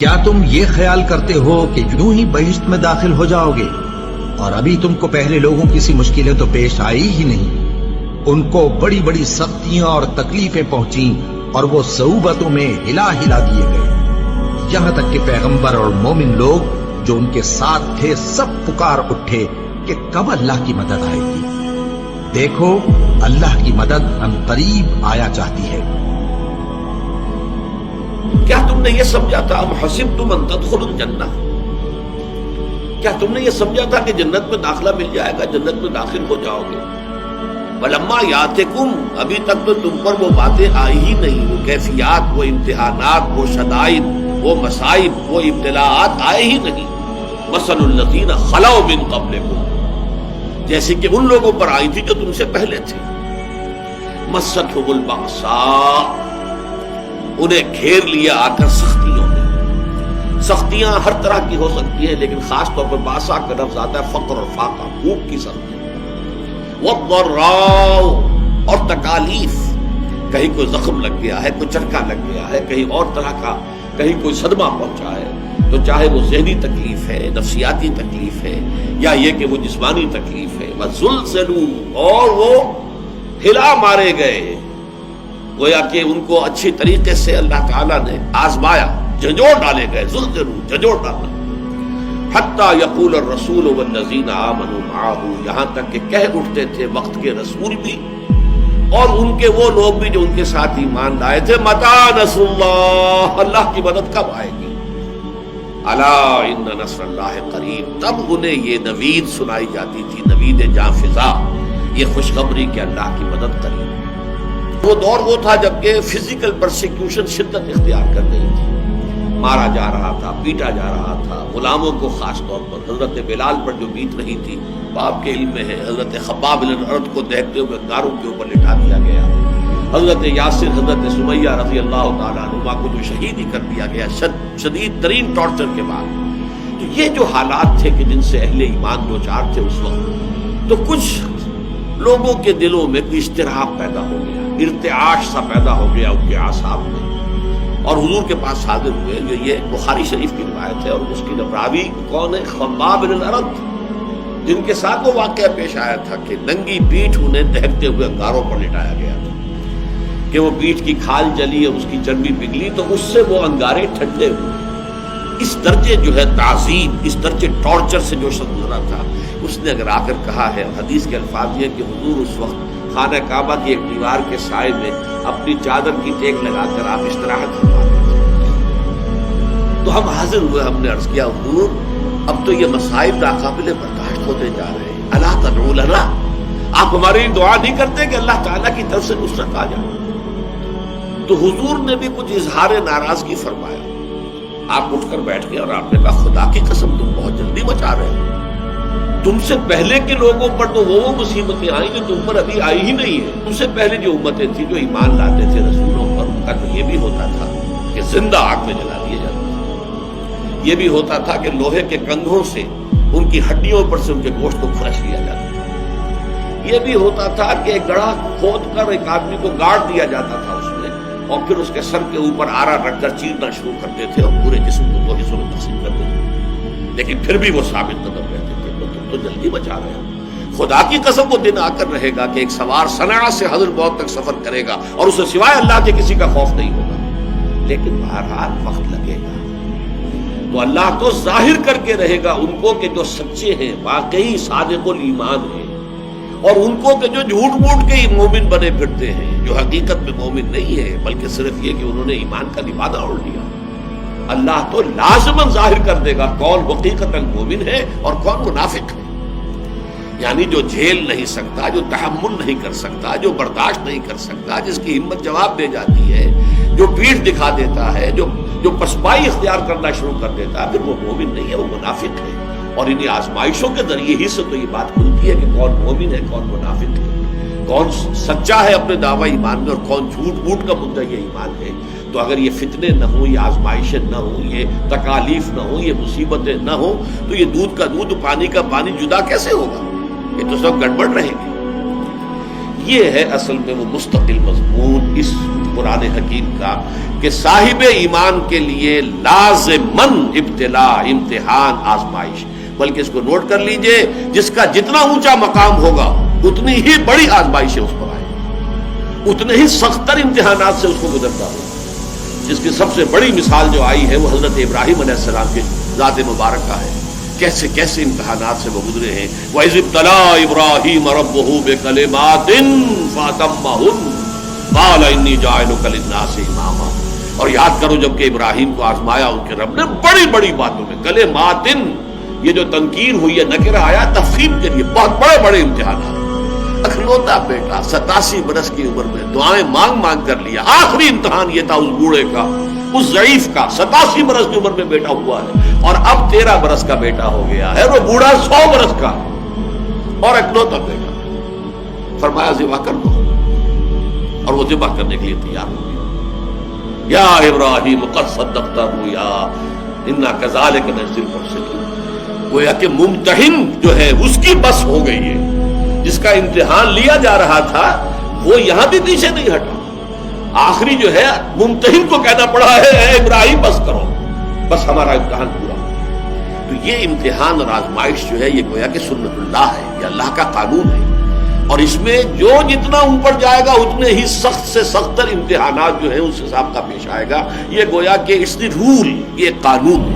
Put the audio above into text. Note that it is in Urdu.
کیا تم یہ خیال کرتے ہو کہ یوں ہی بہشت میں داخل ہو جاؤ گے؟ اور ابھی تم کو پہلے لوگوں کی سی مشکلیں تو پیش آئی ہی نہیں۔ ان کو بڑی بڑی سختیاں اور تکلیفیں پہنچیں اور وہ صعوبتوں میں ہلا ہلا دیے گئے، یہاں تک کہ پیغمبر اور مومن لوگ جو ان کے ساتھ تھے سب پکار اٹھے کہ کب اللہ کی مدد آئے گی۔ دیکھو اللہ کی مدد عنقریب آیا چاہتی ہے۔ کیا تم نے یہ سمجھا تھا ام حسبتم ان تدخلوا الجنہ، کیا تم نے یہ سمجھا تھا کہ جنت میں داخلہ مل جائے گا، جنت میں داخل ہو جاؤ گے؟ ولما یاتکم، ابھی تک تو تم پر وہ باتیں آئی ہی نہیں، وہ کیفیات، وہ امتحانات، وہ شدائد، وہ مصائب، وہ ابتلاءات آئے ہی نہیں۔ مثل الذین خلوا من قبلکم، جیسے کہ ان لوگوں پر آئی تھی جو تم سے پہلے تھے۔ مستھم البأساء، انہیں گھیر لیا آ کر سختیوں نے۔ سختیاں ہر طرح کی ہو سکتی ہیں، لیکن خاص طور پر باسا کا لفظ آتا ہے فقر اور فاقہ، بھوک کی سختی۔ والضراء، اور تکالیف، کہیں کوئی زخم لگ گیا ہے، کوئی چٹکا لگ گیا ہے، کہیں اور طرح کا، کہیں کوئی صدمہ پہنچا ہے، تو چاہے وہ ذہنی تکلیف ہے، نفسیاتی تکلیف ہے، یا یہ کہ وہ جسمانی تکلیف ہے۔ وزلزلوا، اور وہ ہلا مارے گئے، گویا کہ ان کو اچھی طریقے سے اللہ تعالیٰ نے آزمایا، جھنجھوڑ ڈالے گئے، زلزلوا، جھنجھوڑ ڈالنا۔ حتی یقول الرسول والذین آمنوا معہ، یہاں تک کہ کہہ اٹھتے تھے وقت کے رسول بھی اور ان کے وہ لوگ بھی جو ان کے ساتھ ایمان لائے تھے، متی نصر اللہ، اللہ کی مدد کب آئے گی؟ الا ان نصر اللہ قریب، تب انہیں یہ نوید سنائی جاتی تھی، نوید جاں فضا، یہ خوشخبری کہ اللہ کی مدد قریب۔ وہ دور وہ تھا جبکہ فزیکل پرسیکیوشن شدت اختیار کر رہی تھی، مارا جا رہا تھا، پیٹا جا رہا تھا، غلاموں کو خاص طور پر حضرت بلال پر جو بیت رہی تھی آپ کے علم میں ہے، حضرت خباب بن الارت کو دیکھتے ہوئے انگاروں کے اوپر لٹا دیا گیا، حضرت یاسر، حضرت سمیہ رضی اللہ تعالیٰ عنہما کو جو شہید ہی کر دیا گیا شدید ترین ٹارچر کے بعد۔ تو یہ جو حالات تھے کہ جن سے اہل ایمان دو چار تھے اس وقت، تو کچھ لوگوں کے دلوں میں کوئی اضطراب پیدا ہو گیا، ارتعاش سا پیدا ہو گیا ان کے اعصاب میں، اور حضور کے پاس حاضر ہوئے۔ جو یہ بخاری شریف کی روایت ہے، اور اس کی راوی کون ہے؟ خباب بن الارت، جن کے ساتھ وہ واقعہ پیش آیا تھا کہ ننگی پیٹھ انہیں دہکتے ہوئے انگاروں پر لٹایا گیا تھا کہ وہ پیٹھ کی کھال جلی اور اس کی چربی پگھلی تو اس سے وہ انگارے ٹھنڈے ہوئے۔ اس درجے جو ہے تعذیب، اس درجے ٹارچر سے جو شخص گزرا تھا، اس نے اگر آ کر کہا ہے، حدیث کے الفاظ یہ کہ حضور اس وقت خانہ کعبہ کی ایک دیوار کے سائے میں اپنی چادر کی ٹیک لگا کر آپ استراحت فرما رہے تھے۔ تو ہم حاضر ہوئے، ہم نے عرض کیا حضور اب تو یہ مصائب ناقابل برداشت ہوتے جا رہے ہیں، الا تدعو لنا، آپ ہماری دعا نہیں کرتے کہ اللہ تعالیٰ کی طرف سے نصرت آ جائے؟ تو حضور نے بھی کچھ اظہار ناراضگی فرمایا، آپ اٹھ کر بیٹھ گئے اور آپ نے کہا خدا کی قسم تم بہت جلدی مچا رہے ہو، تم سے پہلے کے لوگوں پر تو وہ مصیبتیں آئیں جو تم پر ابھی آئی ہی نہیں ہے۔ تم سے پہلے جو امتیں تھیں جو ایمان لاتے تھے رسولوں پر، ان کا تو یہ بھی ہوتا تھا کہ زندہ آگ میں جلا دیے جاتے تھے، یہ بھی ہوتا تھا کہ لوہے کے کنگھوں سے ان کی ہڈیوں پر سے ان کے گوشت کو کھرچ لیا جاتا تھا، یہ بھی ہوتا تھا کہ ایک گڑھا کھود کر ایک آدمی کو گاڑ دیا جاتا تھا اس میں، اور پھر اس کے سر کے اوپر آرا رکھ کر چیرنا شروع کرتے تھے اور پورے جسم کو دو حصوں میں تقسیم کرتے تھے، لیکن پھر بھی وہ ثابت قدم رہتے تھے۔ تو جلدی بچا رہے ہیں، خدا کی قسم وہ دن آ کر رہے گا کہ ایک سوار صنعاء سے حضر موت تک سفر کرے گا اور اسے سوائے اللہ کے کسی کا خوف نہیں ہوگا، لیکن بہرحال وقت لگے گا۔ تو اللہ تو ظاہر کر کے رہے گا ان کو کہ جو سچے ہیں، واقعی صادق الایمان ہیں، اور ان کو کہ جو جھوٹ موٹ کے ہی مومن بنے پھرتے ہیں، جو حقیقت میں مومن نہیں ہے بلکہ صرف یہ کہ انہوں نے ایمان کا لبادہ اوڑھ لیا۔ اللہ تو لازماً ظاہر کر دے گا کون حقیقتاً مومن ہے اور کون منافق ہے، یعنی جو جھیل نہیں سکتا، جو تحمل نہیں کر سکتا، جو برداشت نہیں کر سکتا، جس کی ہمت جواب دے جاتی ہے، جو پیٹھ دکھا دیتا ہے، جو پسپائی اختیار کرنا شروع کر دیتا ہے، پھر وہ مومن نہیں ہے، وہ منافق ہے۔ اور انہیں آزمائشوں کے ذریعے ہی سے تو یہ بات کھلتی ہے کہ کون مومن ہے، کون منافق ہے، کون سچا ہے اپنے دعوی ایمان میں اور کون جھوٹ موٹ کا مدعی ایمان ہے۔ تو اگر یہ فتنے نہ ہوں، یہ آزمائشیں نہ ہوں، یہ تکالیف نہ ہوں، یہ مصیبتیں نہ ہوں، تو یہ دودھ کا دودھ پانی کا پانی جدا کیسے ہوگا؟ یہ تو سب گڑبڑ رہے گی۔ یہ ہے اصل میں وہ مستقل مضمون اس قرآن حکیم کا کہ صاحب ایمان کے لیے لازمن ابتلا، امتحان، آزمائش، بلکہ اس کو نوٹ کر لیجئے، جس کا جتنا اونچا مقام ہوگا اتنی ہی بڑی آزمائشیں اس پر آئیں گی، اتنے ہی سختر امتحانات سے اس کو گزرتا ہوگا۔ جس کی سب سے بڑی مثال جو آئی ہے وہ حضرت ابراہیم علیہ السلام کے ذات مبارکہ ہے، کیسے کیسے امتحانات سے وہ گزرے ہیں۔ وَإِذِ ابْتَلَىٰ إِبْرَاهِيمَ رَبُّهُ بِكَلِمَاتٍ فَأَتَمَّهُنَّ قَالَ إِنِّي جَاعِلُكَ لِلنَّاسِ إِمَامًا، اور یاد کرو جب کہ ابراہیم کو آزمایا ان کے رب نے بڑی بڑی باتوں میں، کلماتن، یہ جو تنکیر ہوئی ہے، نکرہ آیا تفخیم کے لیے، بہت بڑے بڑے امتحانات۔ اکلوتا بیٹا 87 برس کی عمر میں دعائیں مانگ مانگ کر لیا، آخری امتحان یہ تھا اس بوڑھے کا، اس ضعیف کا، 87 برس کی عمر میں بیٹا ہوا ہے، اور اب 13 برس کا بیٹا ہو گیا ہے، وہ بوڑھا 100 برس کا اور اکلوتا بیٹا۔ فرمایا ذبح کر دو، اور وہ ذبح کرنے کے لیے تیار ہو گیا۔ یا ابراہیم قد صدقت الرؤیا انا کذالک نجزی المحسنین، گویا کہ ممتحن جو ہے اس کی بس ہو گئی ہے، جس کا امتحان لیا جا رہا تھا وہ یہاں بھی پیچھے نہیں ہٹا، آخری جو ہے ممتحن کو کہنا پڑا ہے اے ابراہیم بس کرو، بس ہمارا امتحان پورا ہو۔ تو یہ امتحان اور آزمائش جو ہے یہ گویا کہ سنت اللہ ہے، یہ اللہ کا قانون ہے، اور اس میں جو جتنا اوپر جائے گا اتنے ہی سخت سے سختر امتحانات جو ہیں اس حساب کا پیش آئے گا۔ یہ گویا کہ اٹس دی رول، یہ قانون ہے۔